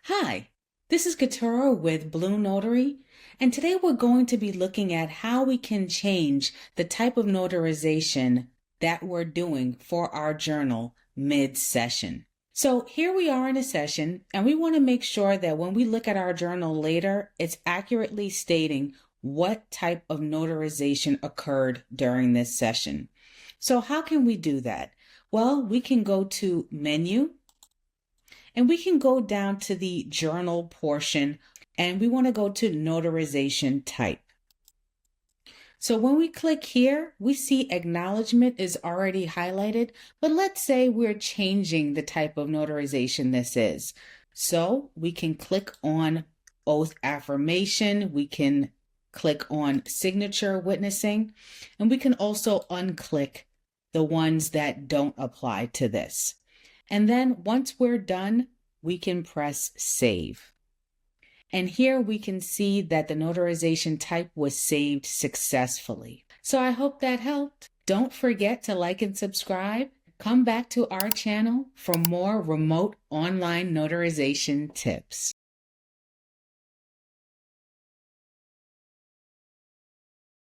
Hi, this is Katura with BlueNotary, and today we're going to be looking at how we can change the type of notarization that we're doing for our journal mid-session. So here we are in a session, and we want to make sure that when we look at our journal later, it's accurately stating what type of notarization occurred during this session. So how can we do that? Well, we can go to Menu, and we can go down to the journal portion, and we want to go to notarization type. So when we click here, we see acknowledgement is already highlighted, but let's say we're changing the type of notarization this is. So we can click on oath affirmation, we can click on signature witnessing, and we can also unclick the ones that don't apply to this. And then once we're done, we can press save. And here we can see that the notarization type was saved successfully. So I hope that helped. Don't forget to like and subscribe. Come back to our channel for more remote online notarization tips.